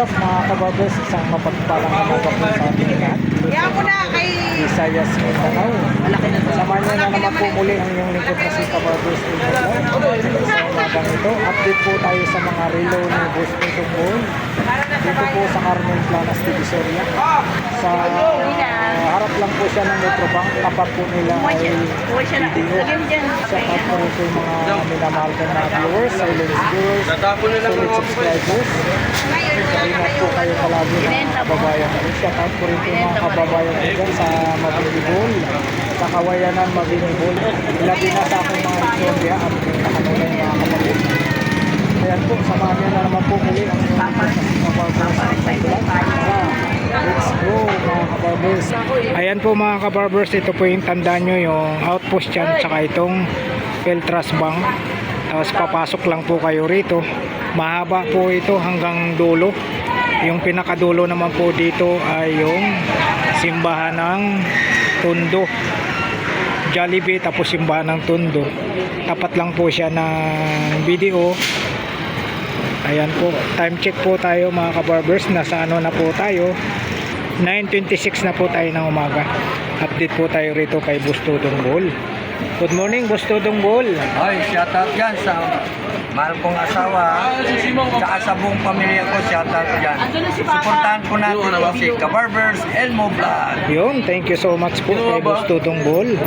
up mga kabarbers? Isang mapagpalang umaga po sa ating lahat. Kaya ko na kay... Visayas, Mindanao. Malaki na to. Samahan niyo na naman po muli ang inyong lingkod na si Kabarbers. Sa umagang ito, update po tayo sa mga relo ni Boss Tumbol. Dito po sa Carmen Planas, Divisoria. Sa harap lang po siya ng Metrobank. Tapat po nila ay video. Shout out po ito yung mga minamahal ko na viewers, silent viewers, solid subscribers. Ingat po kayo palagi ng kababayan. Shout out po rin po mga kababayan ko dyan sa Mabinibol, sa Kawayanan Mabinibol. Ilagi na sa aking mga istorya at nakanunay mga kapatid. Ayan po, samahan niyo na naman po muli ang let's go mga kabarbers. Ayan po mga kabarbers, ito po yung tandaan nyo yung outpost dyan tsaka itong Peltras Bank. Tapos papasok lang po kayo rito. Mahaba po ito hanggang dulo. Yung pinakadulo naman po dito ay yung simbahan ng Tondo, Jollibee, tapos simbahan ng Tondo. Tapat lang po siya ng video. Ayan po, time check po tayo mga kabarbers. Nasa ano na po tayo, 9:26 na po tayo ng umaga. Update po tayo rito kay Boss Tumbol. Good morning Boss Tumbol. Ay, shout out yan sa mahal kong asawa, saka sa buong pamilya ko, shout out yan. Supportahan po natin si Kabarbers Elmo Vlog. Yun, thank you so much po kay Boss Tumbol.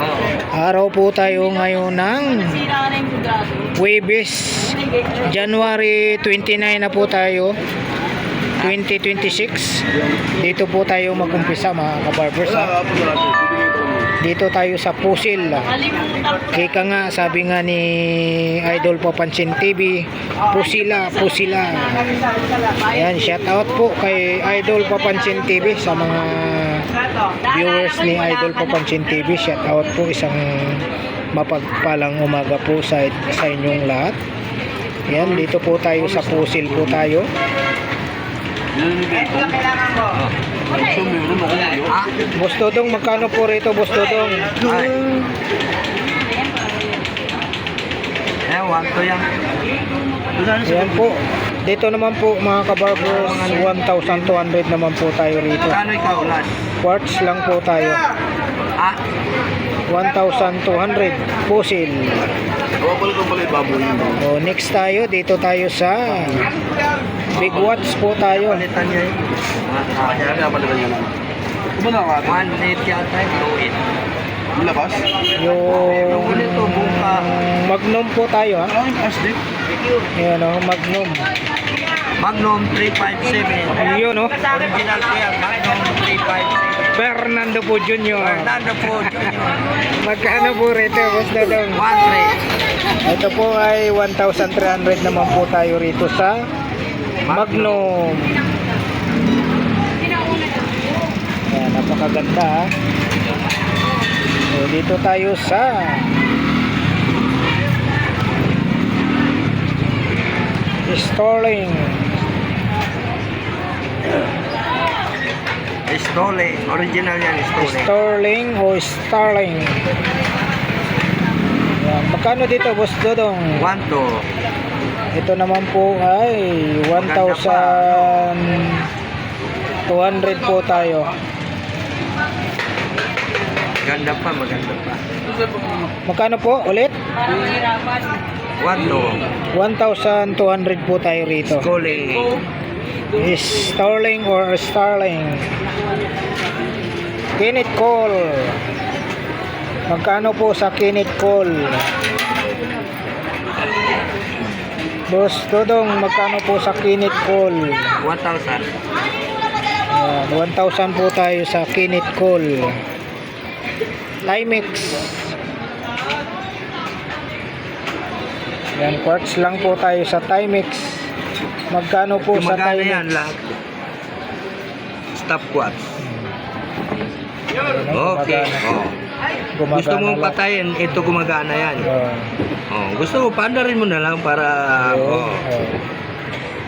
Araw po tayo ngayon ng Huwebes, January 29 na po tayo, 2026. Dito po tayo mag-umpisa mga kabarbers. Dito tayo sa Pusil. Kaya nga, sabi nga ni Idol Papansin TV, Pusila. Ayan, shout out po kay Idol Papansin TV sa mga viewers ni Idol Papansin TV. Shout out po, isang mapagpalang umaga po sa inyong lahat. Ayan, dito po tayo sa Pusil po tayo. Boss Dodong, magkano po rito Boss Dodong? Ay. Ewan ko yan. Ayan po. Dito naman po mga kabarbers, 1,200 naman po tayo rito. Kano ikaw ulan? Quartz lang po tayo. 1,200 Pusil. O, next tayo, dito tayo sa Big Watch po tayo. Palitan niya yun. One minute yata yun. Labas? Yung Ulit to, buka. Magnum po tayo ha. Ayan o, Magnum. Magnum 357. Yun o, Original ko yan, Magnum 357. Fernando po Jr. Fernando po, Junior. Magkano po rito Boss Dodong? 1-3. Ito po ay 1,300 naman po tayo rito sa Magnum. Ayan, napakaganda ha. So, dito tayo sa Sterling. Stole, original yan, Stole. Sterling o Starling. Ayan, magkano dito Boss Dodong? 1-2. Ito naman po ay 1,200 po tayo. Maganda pa. Magkano po ulit? 1-2. 1,200 po tayo rito. Stole. Sterling or Starling. Kenneth Cole. Magkano po sa Kenneth Cole? Boss Dodong, magkano po sa Kenneth Cole? 1,000. 1,000 po tayo sa Kenneth Cole. Timex. Yan, quartz lang po tayo sa Timex. Magkano po sa Gumagana Timex? yan lahat. Stop quad. Ayan, Okay. gumagana. Oh. Gumagana Gusto mong lang. patayin, ito gumagana yan. Oh. Oh, gusto mo, paandarin mo na lang para... Oh. Oh.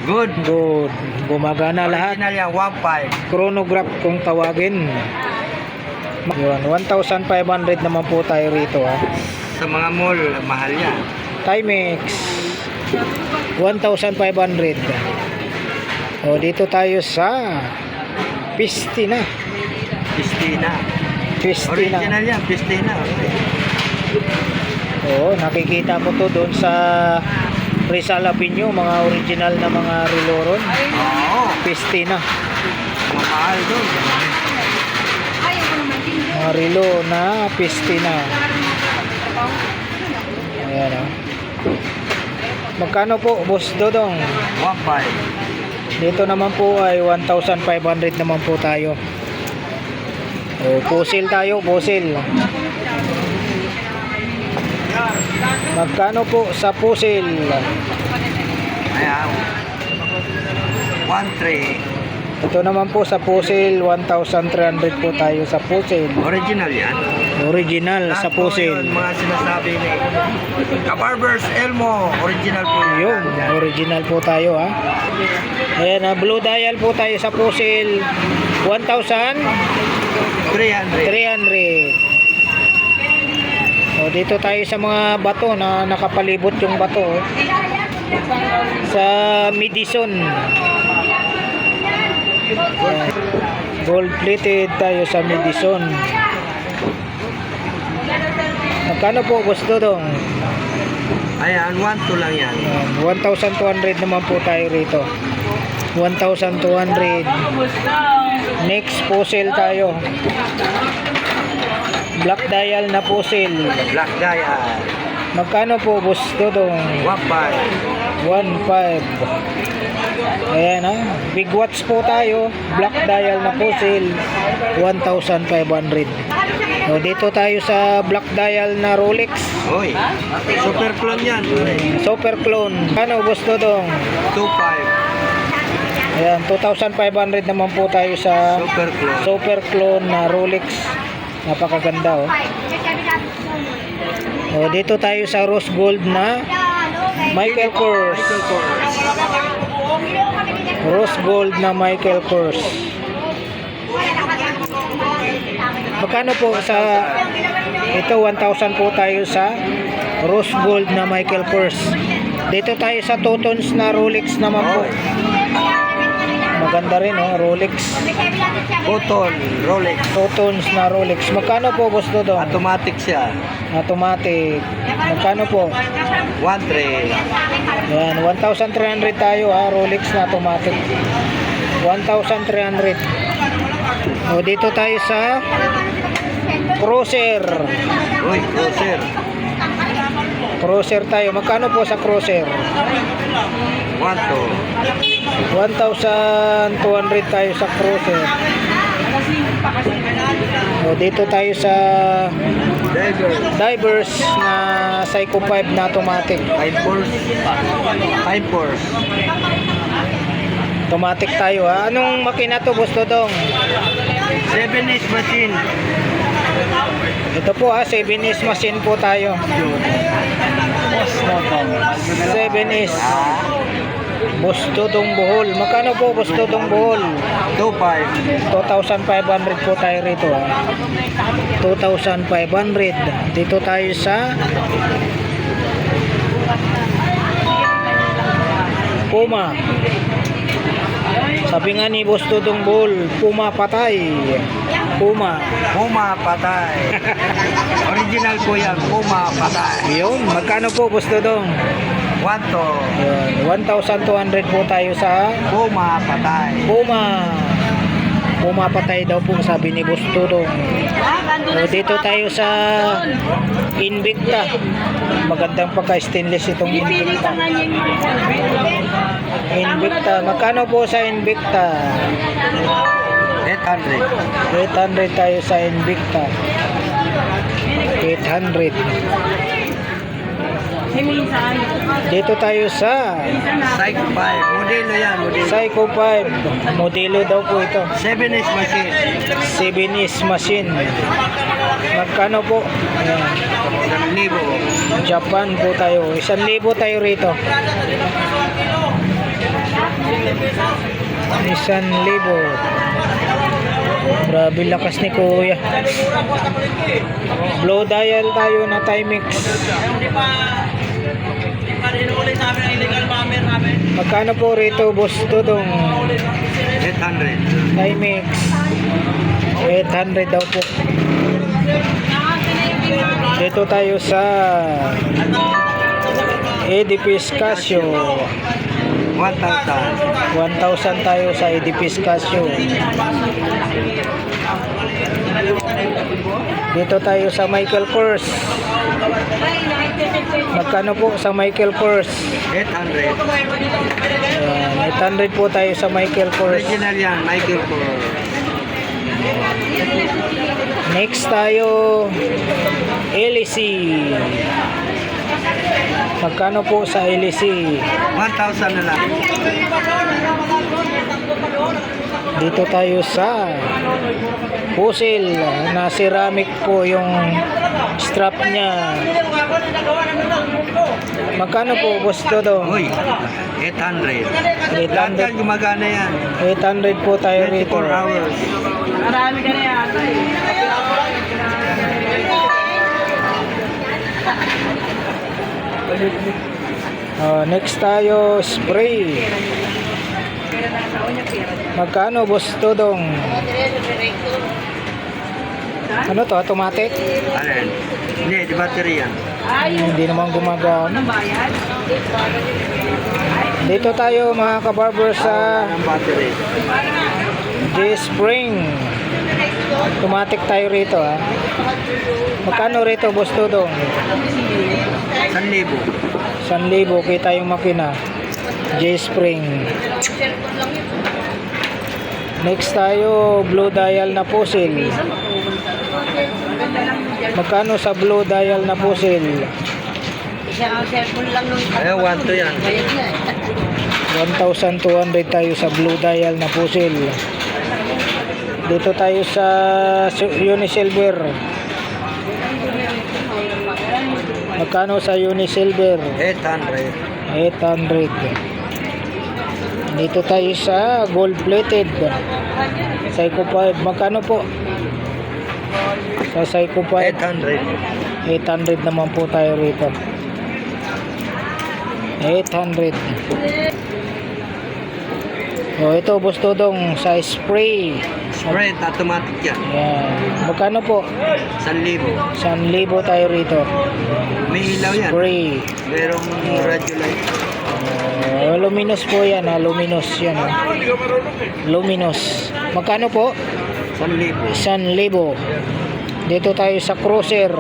Good. Good. Gumagana lahat. Original yan, 1.5. Chronograph kung tawagin. Yun, 1,500 naman po tayo rito ha. Sa mga mall, mahal yan. Timex 1,500. O, dito tayo sa Pistina. Pistina. Pistina. Original yan, Pistina. Oo, nakikita mo to doon sa Rizal Avenue, mga original na mga riloron. Oo. Pistina. Mamahal doon. Mga rilo na Pistina. Ayan o. Magkano po, Boss Dodong? 1.5. Dito naman po ay 1,500 naman po tayo. O, pusil tayo, pusil. Magkano po sa pusil? Ayan. 1.3. Ito naman po sa pusil, 1,300 po tayo sa pusil. Original yan. Original sa Lahat po pusil. yun, mga sinasabi ni Kabarbers Elmo. Original po Yun, original po tayo ha. Ayan, blue dial po tayo sa pusil, 1,300. 300. O, dito tayo sa mga bato na nakapalibot yung bato oh. Sa Midison. Ayan. Gold plated tayo sa Midison. Magkano po, Boss Dodong? Ayan, 1.2 lang yan. Ayan, 1,200 naman po tayo rito. 1,200. Next puzzle tayo. Black dial na puzzle. Black dial. Magkano po, Boss Dodong? 1.5. 1,500. Ayan ha. Big watch po tayo. Black dial na puzzle. 1,500. O, dito tayo sa black dial na Rolex. Oy, super clone yan. Super clone. Ano, Boss Dodong? 2.5. Ayan, 2,500 naman po tayo sa Super clone. super clone na Rolex. Napakaganda oh. O, dito tayo sa rose gold na Michael Kors. Michael Kors. Rose gold na Michael Kors. Magkano po sa ito? 1,000 po tayo sa rose gold na Michael Kors. Dito tayo sa two tones na Rolex naman po. Maganda rin oh, Rolex. Button, Rolex. Two tones na Rolex. Magkano po, Boss Dodong? Automatic siya. Automatic. Magkano po? 1.3. Yan, 1,300 tayo ha, Rolex na automatic. 1,300. O, dito tayo sa Cruiser. Uy, cruiser. Cruiser tayo. Magkano po sa Cruiser? 1.2. 1,200 tayo sa Cruiser. O, dito tayo sa Divers na Psycho 5 na automatic. 5 Force. 5 Force. Automatic tayo ha. Anong makina to, Boss Dodong? 7-inch machine. Ito po ha, 7S machine po tayo. 7S. Boss Dodong Bohol. Magkano po, Boss Dodong Bohol? 2.5. 2,500 po tayo rito ha. 2,500. Dito tayo sa Puma. Sabi nga ni Boss Dodong Bohol, Puma patay. Puma. Puma patay. Original po yan. Puma patay. Yun, magkano po, Boss Dodong? 1.2. Yun, 1,200 po tayo sa Puma patay. Puma. Puma patay daw po, sabi ni Boss Dodong. So, dito tayo sa Invicta. Magandang pagka-stainless itong Invicta. Invicta. Magkano po sa Invicta? 800. 800 tayo sa Invicta. 800. Dito tayo sa Psycho 5. Modelo yan. Modelo. Psycho 5. Modelo daw po ito. 7-inch machine. 7S machine. Magkano po? Ayan. 1,000. Japan po tayo. 1,000 tayo rito. 1,000. Grabe lakas ni Kuya. Blow dial tayo na Timex. Magkano po rito, Boss Dodong? 800. Timex. 800 daw po. Dito tayo sa Edipis Casio. 1,000. 1,000 tayo sa Edipis Casio. Dito tayo sa Michael Kors. Magkano po sa Michael Kors? 800. Ayan, 800 po tayo sa Michael Kors. Original yan, Michael Kors. Next tayo, LEC. Magkano po sa LEC? 1,000 na lang. Dito tayo sa puzzle na ceramic po yung strap niya. Magkano po, Boss Dodo? Uy, 800. 800. Lahat yan gumagana yan. 800 po tayo rito. 24 hours. Marami ka na yata eh. Next tayo, spray. Magkano, Boss Dodong? Ano to, automatic? Alin? Hindi, di battery yan. Hindi naman gumagana. Dito tayo mga kabarber sa Ang battery. J-Spring. Automatic tayo rito ha. Magkano rito, Boss Dodong? 1,000. 1,000 kita yung makina. J-Spring. Next tayo, blue dial na puzzle. Magkano sa blue dial na puzzle? Isang cellphone lang nung Ay, 1 to yan. bayad niya. 1,200 tayo sa blue dial na puzzle. Dito tayo sa Unisilver. Magkano sa Unisilver? 800. 800. Dito tayo sa gold plated. Psycho 5. Magkano po? Sa Psycho 5. 800. 800 naman po tayo rito. 800. Ito, Boss Dodong, sa spray. Spray, automatic yan. Yan. Magkano po? 1,000. 1,000 tayo rito. May ilaw yan. Spray. Merong radio light. Luminous po yan, luminous yan. Luminous. Magkano po? 1,000. 1,000. Dito tayo sa cruiser.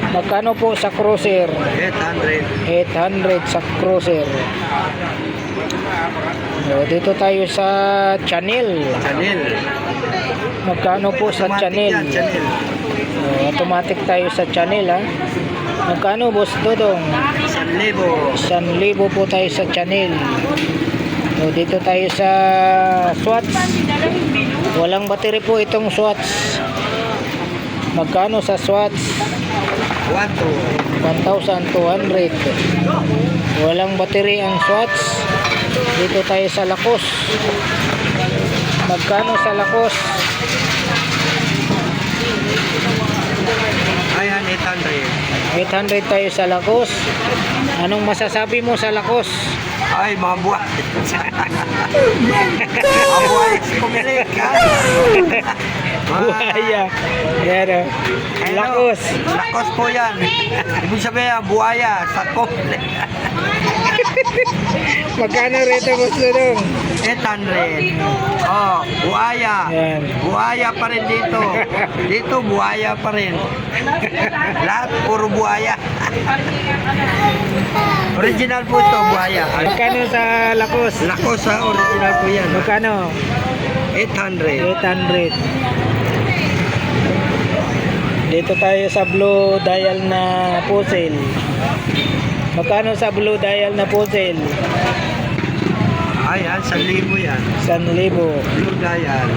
Magkano po sa cruiser? 800. 800 sa cruiser. Dito tayo sa Chanel. Chanel. Magkano po sa Automatic Chanel? yan, Chanel. Automatic tayo sa Chanel ha. Magkano, Boss Dodong? 1,000. 1,000 po tayo sa Chanel. Dito tayo sa Swatch. Walang battery po itong Swatch. Magkano sa Swatch? 1,200. Walang battery ang Swatch. Dito tayo sa Lacoste. Magkano sa Lacoste? Ayan, 800. 800 tayo sa Lacoste. Anong masasabi mo sa Lacoste? Ay, mga buwan. Mga buwan. Kumilik. Buhaya. Yan o. Lacoste. Lakos po yan. Ibig sabihin, buhaya. Sakop. Magkano rito, Boss Dodong? 800. Oh, buhaya. Yan. Buhaya pa rin dito. Dito, buhaya pa rin. Lahat, puro buhaya. Original po ito, buhaya. Magkano sa Lacoste? Lakos ha, original po yan. Magkano? 800. 800. Dito tayo sa blue dial na puzzle. Magkano sa blue dial na puzzle? Ayan, 1,000 yan. 1,000. Blue dial.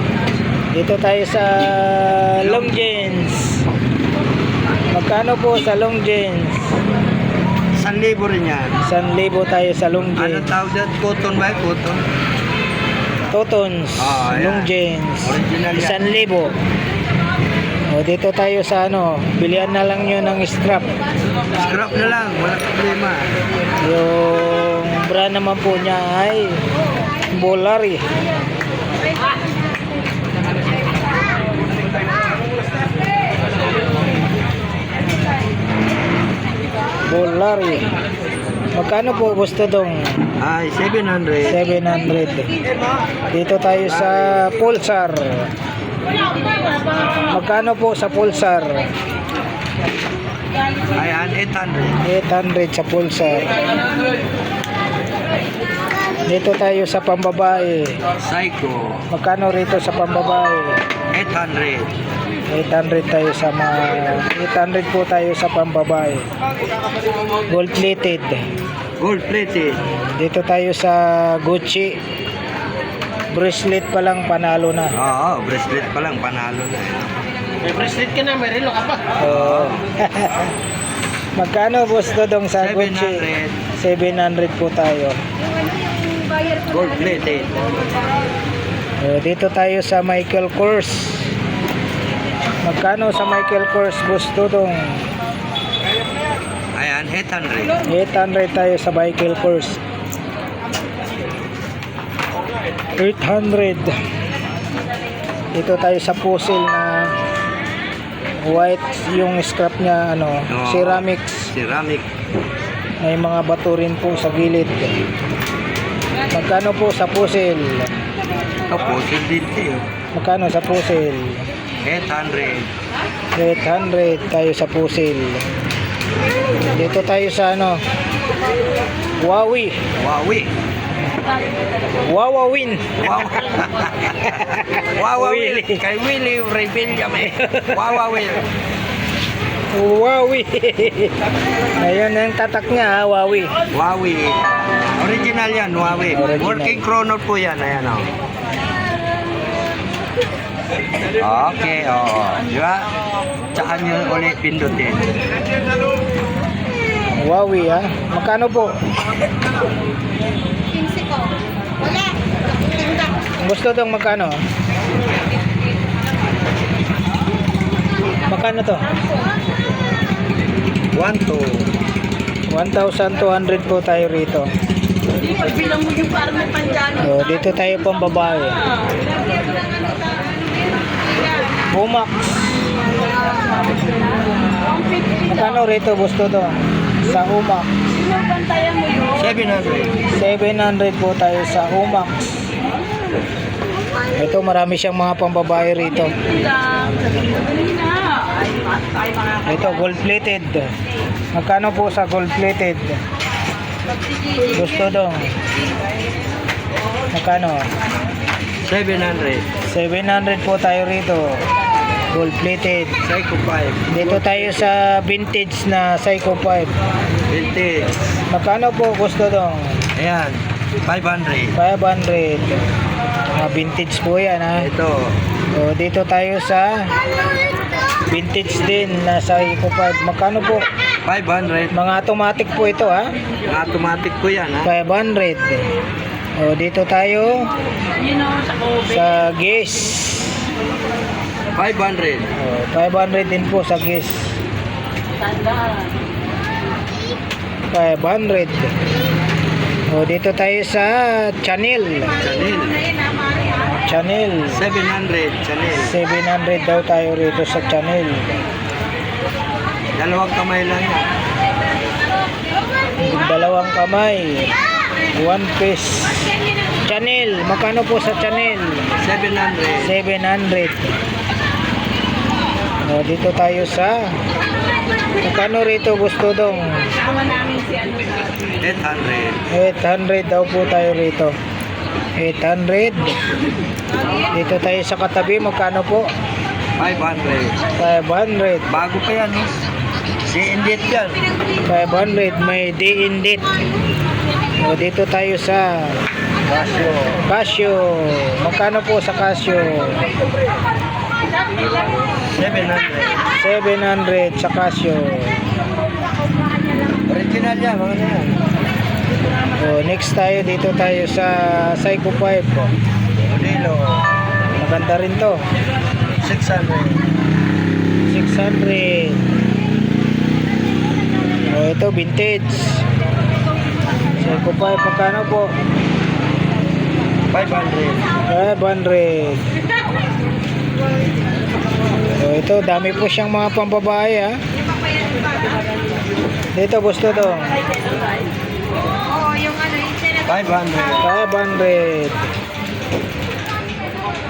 Dito tayo sa long jeans. Magkano po sa long jeans? 1,000 rin yan. 1,000 tayo sa long Anong jeans. tawag dyan? Cotton ba? Cotton? Totons. Ah, ayan. Long jeans. Original yan. 1,000. O, dito tayo sa ano, bilihan na lang nyo ng strap. Scrap na lang, wala problema. Yung brand naman po niya ay Bolari. Bolari. Magkano po gusto dong? Ay, 700. 700. Dito tayo sa Pulsar. Magkano po sa Pulsar? Ayan, 800. 800 sa Pulsar. Dito tayo sa pambabae. Psycho, Magkano rito sa pambabae? 800. 800 tayo sa mga 800 po tayo sa pambabae. Gold plated. Gold plated. Dito tayo sa Gucci. Bracelet pa lang panalo na. Oo, bracelet pa lang, panalo na. May bracelet ka na, may relo ka pa. Oo. Magkano boss dong sa Gucci? 700 po tayo. Gold plated. Dito tayo sa Michael Kors. Magkano sa Michael Kors boss dong? Ayan, 800. 800 tayo sa Michael Kors. 800. Dito tayo sa puzzle na white yung scrap niya ano, Oo. ceramics. Ceramic. May mga bato rin po sa gilid. Magkano po sa puzzle? Tapos, din tayo. Magkano sa puzzle? 800. 800 tayo sa puzzle. Dito tayo sa ano, Huawei. Huawei. Wawawin. Wow. Huawei. Willie. Kay Willie Rebellion eh. Huawei. Huawei. Ayan ang tatak niya, ha, Huawei. Huawei. Original yan, Huawei. Original. Working chrono po yan. Ayan o. Okay, oo. Diba? Tsaka nyo ulit pindutin. Huawei, ha. Magkano po? 15 ko. Wala. Tinda. Gusto dong magkano? Magkano to? 1,200 po tayo rito. Bilang mo yung parang may pandyan. Dito tayo pang babae. Bumax. Magkano rito gusto to? Sa Umax. Bantayan mo yun. 700. 700 po tayo sa Umax. Ito marami siyang mga pambabae rito. Ito gold plated. Magkano po sa gold plated? Gusto dong. Magkano? 700. 700 po tayo rito. Gold plated. Psycho 5. Dito tayo sa vintage na Psycho 5. Vintage. Magkano po gusto dong? Ayan. 500. 500. Vintage po yan, ha. Ito. Dito tayo sa vintage din na Psycho 5. Magkano po? 500. Mga automatic po ito, ha. Automatic po yan, ha? 500. Dito tayo sa Guess. 500. 500 din po sa Guess. 500. Dito tayo sa Chanel. Chanel. Chanel. 700. Chanel. 700 daw tayo rito sa Chanel. Dalawang kamay lang yan. Dalawang kamay. One piece. Chanel. Magkano po sa Chanel? 700. 700. Dito tayo sa magkano rito gusto dong? 800. 800 daw po tayo rito. 800. Dito tayo sa katabi. Magkano po? 500. 500. Bago pa yan, no? Si Indit yan. 500. May day in date. Dito tayo sa Casio. Casio. Magkano po sa Casio? 700. 700 sa Casio. Original yan, mga na yan. Next tayo, dito tayo sa Psycho 5. Modelo. Maganda rin to. 600. 600. Oh, ito vintage. Seiko 5, magkano po? 500. 500. So ito, dami po siyang mga pambabae ha. Dito, gusto to. 500. 500.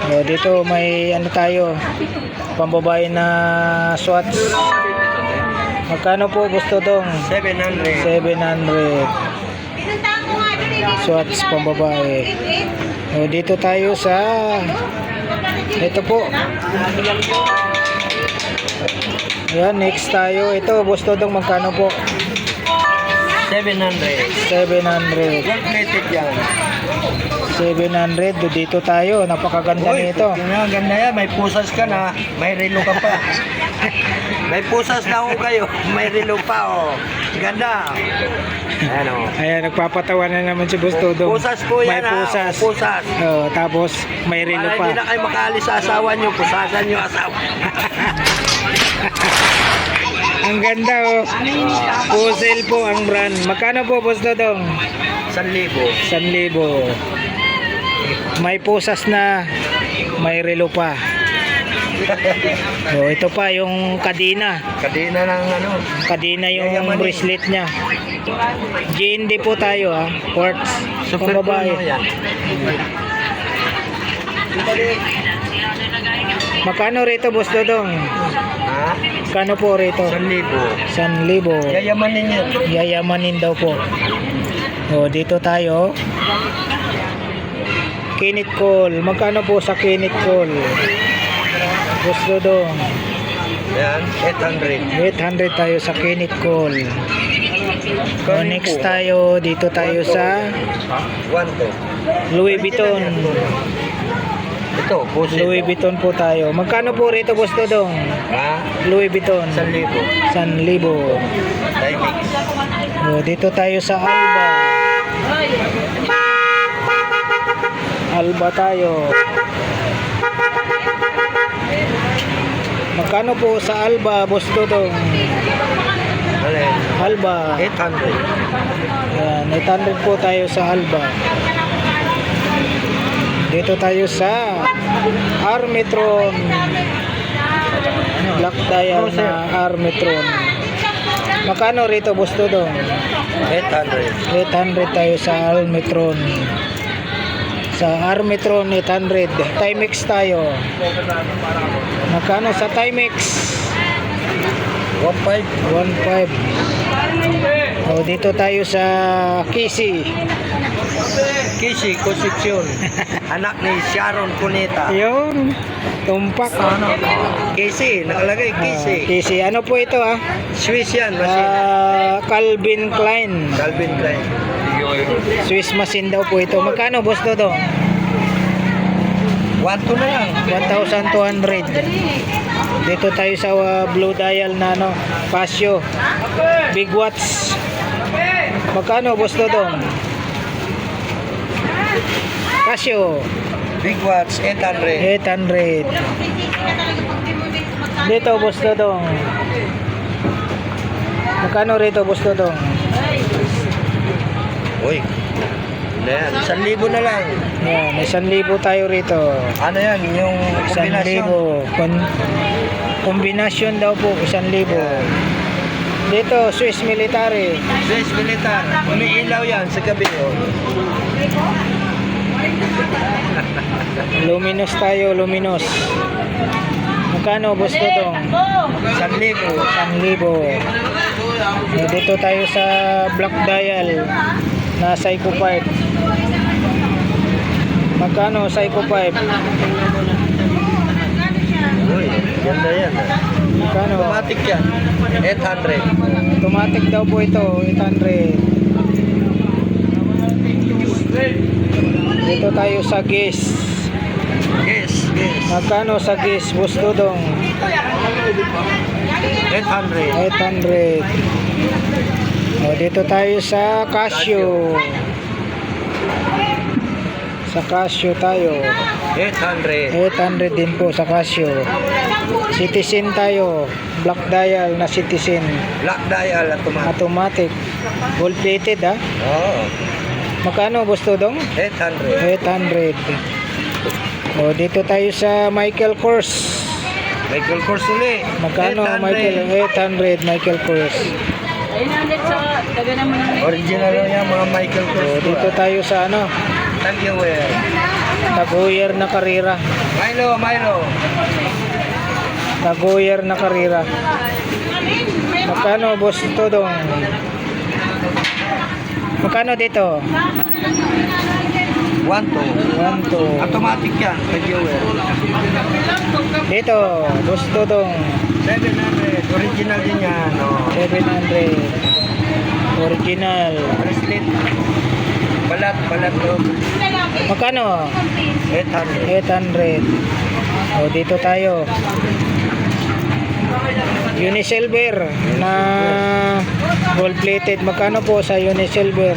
So dito may ano tayo, pambabae na Swatch. Magkano po gusto tong? 700. 700. Swatch pambabae. So dito tayo sa ito po. Yan, next tayo. Ito, gusto tong magkano po? 700. 700. Gold plated yan. 700. Dito tayo. Napakaganda nito. Ganda yan. May pusas ka na. May relo ka pa. May pusas na ako kayo. May relo pa, oh. Ganda. Ano? Ayan, nagpapatawa na naman si Gusto dong. Pusas po yan, May pusas. Pusas. Oh, tapos may relo Para pa. hindi na kayo makaalis sa asawa nyo. Pusasan nyo asawa. Ang ganda oh. Puzzle po ang brand. Magkano po Gusto dong? 1,000. 1,000. May pusas na, may relo pa. So, ito pa yung kadena. Kadena ng ano. Kadena yung Yayamanin. bracelet niya. GND po tayo ha. Quartz. Super Pambabae. Bruno yan. Magkano rito boss Dodong? Ha? Magkano po rito? 1,000. 1,000. Yayamanin yan. Yayamanin daw po. O dito tayo. Kinit call. Magkano po sa kinit call? Boss Dodong. Yan. 800. 800 tayo sa kinit call. O next tayo. Dito tayo sa 1,200. Louis Vuitton. Ito, pusit. Louis Vuitton po tayo. Magkano po rito boss Dodong? Ha? Louis Vuitton. 1,000. 1,000. Timix. O, dito tayo sa Alba. Alba tayo. Magkano po sa Alba, boss Dodong? Alin? Alba. 800. Ayan, 800 po tayo sa Alba. Dito tayo sa Armitron. Black dial na Armitron. Magkano rito, boss Dodong? 800. 800 tayo sa Armitron. Sa Armitron 800. Timex tayo. Magkano sa Timex? 1,500. 1.5. O dito tayo sa Kisi. Kisi, Concepcion. Anak ni Sharon Cuneta. Yun. Tumpak. Ano? Kisi, nakalagay Kisi. Kisi. Ano po ito ah? Swiss yan, machine. Calvin Klein. Calvin Klein. Swiss machine daw po ito. Magkano boss Dodo? 1,200 na lang. 1,200. Dito tayo sa blue dial na ano, Casio. Big watch. Magkano boss Dodo? Casio. Big watch, 800. 800. Dito boss Dodo. Magkano rito boss Dodo? Uy. Yan, 1,000 na lang. Yan, 1,000 tayo rito. Ano yan, yung kombinasyon. 1,000. Kombinasyon daw po, 1,000. Dito, Swiss military. Swiss militar. Umiilaw yan sa gabi. Oh. Luminous tayo, luminous. Magkano, boss Dodong? 1,000. 1,000. Dito tayo sa black dial na Seiko 5. Magkano, Seiko 5? Uy, ganda yan. Magkano? Automatic yan. 800. Automatic daw po ito, 800. Dito tayo sa GIS. Yes, yes. Magkano sa GIS, boss Dodong? 800. 800. O, dito tayo sa Casio. Sa Casio tayo. 800. 800 din po sa Casio. Citizen tayo. Black dial na Citizen. Black dial automatic. Automatic. Gold plated ha. Oo. Magkano gusto dong? 800. 800. O, dito tayo sa Michael Kors. Michael Kors uli. Magkano 800. Michael? 800 Michael Kors. Ayun na ulit sa taga naman ng Original lang yan mga Michael Kors. O, dito tayo sa ano? Tag-wear. Taguyer na karira. Milo. Taguyer na karira. Magkano boss ito dong? Magkano dito? 1, 2. 1, 2. Automatic yan. Tag-wear. Dito, boss ito dong. 700. Original din yan. Oh. 700. Original. Bracelet. Balat to. Magkano? 800. 800. O, dito tayo. Unisilver na gold plated. Magkano po sa Unisilver?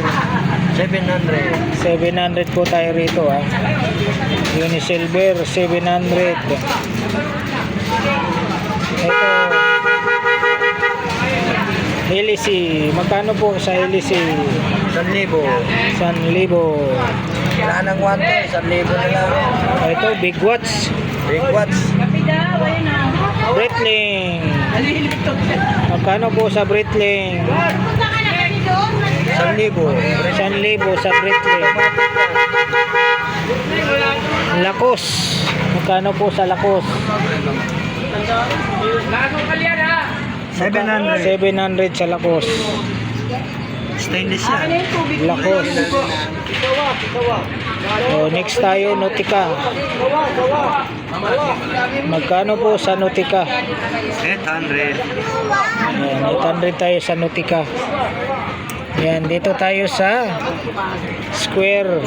700. 700 po tayo rito ha. Unisilver 700. Ito Helici. Magkano po sa Helici? 1,000. 1,000. Wala nang 1, 1,000 na lang. Ito Big Watch. Big watch. kapida, ayun na. Breitling. Magkano po sa Breitling? 1,000. 1,000 sa Breitling. Lakos. Magkano po sa Lakos? 700. 700 sa Lakos. Stainless yan. Lakos. O, next tayo, Nautica. Magkano po sa Nautica? 800. Ayan, 800 tayo sa Nautica. Yan, dito tayo sa Square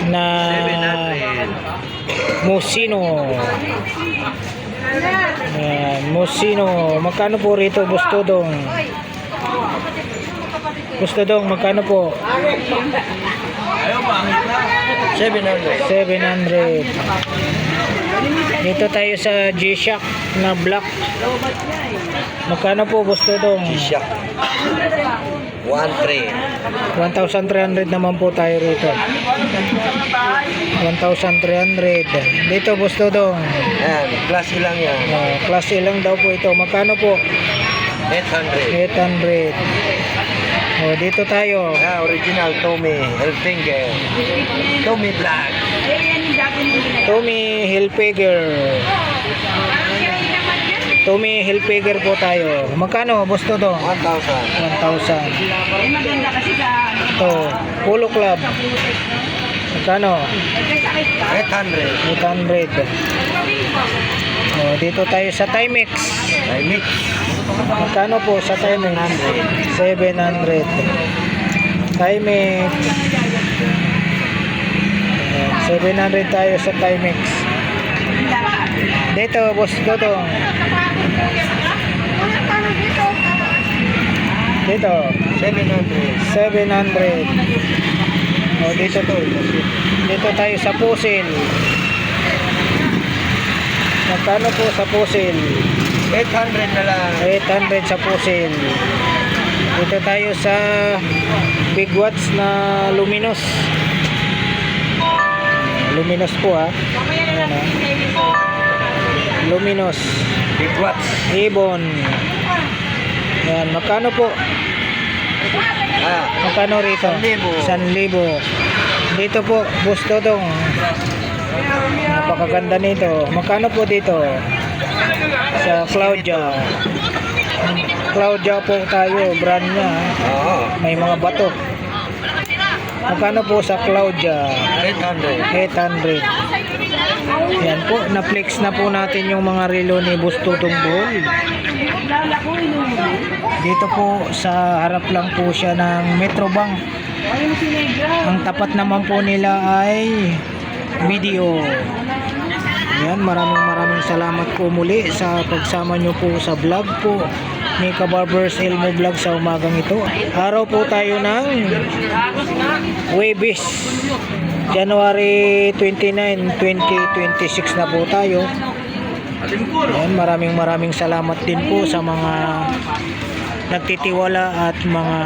na 700. Musino. Ayan, Musino. Magkano po rito, Bustodong? Bustodong, magkano po? 700. 700. Dito tayo sa G-Shock na black. Magkano po gusto dong? G-Shock. 1,300. 1,300 naman po tayo rito. 1,300. Dito gusto dong. Yan, klase lang yan. Class A lang daw po ito. Magkano po? 800. 800. O, dito tayo. Ah, original Tommy Hilfiger. Tommy Black. Tommy Hilfiger. Tommy Hilfiger po tayo. Magkano gusto dong? 1,000. 1,000. Maganda kasi sa Ito, Polo Club. Magkano? 800. 800. O, dito tayo sa Timex. Ay, mix. Magkano po sa Timex? 700. Timex. Ayan, 700 tayo sa Timex. Dito, boss Dodong. Dito, 700. 700. O, dito to. Dito tayo sa Pusil. Magkano po sa Pusil? 800 na lang. 800 sa Pusil. Dito tayo sa Big Watch na Luminous. Luminous po ha. Ayan, ha. Luminous. Big watch. Ibon. Ayan, magkano po? Ah, Magkano rito? 1,000. Dito po, gusto dong. Napakaganda nito. Magkano po dito? Sa Claudia. Claudia po tayo, brand niya. oo. May mga bato. Magkano po sa Claudia? 800. 800. Yan po, na-flex na po natin yung mga relo ni Bustodong Bull. Dito po sa harap lang po siya ng Metrobank. Ang tapat naman po nila ay video. Yan, maraming salamat po muli sa pagsama nyo po sa vlog po ni Kabarbers Elmo Vlog sa umagang ito. Araw po tayo ng Huwebes, January 29, 2026 na po tayo. Ayan, maraming salamat din po sa mga nagtitiwala at mga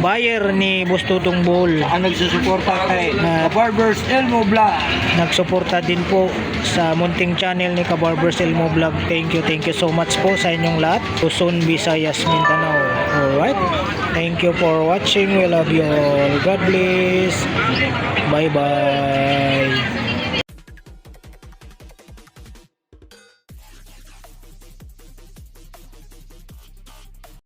buyer ni Boss Dudong Bull. Ang nagsusuporta kay At- Barbers Elmo Vlog. Nagsuporta din po sa munting channel ni Kabarbers Elmo Vlog. Thank you so much po sa inyong lahat. Luzon, Visayas, Mindanao. Alright. Thank you for watching. We love you all. God bless. Bye bye.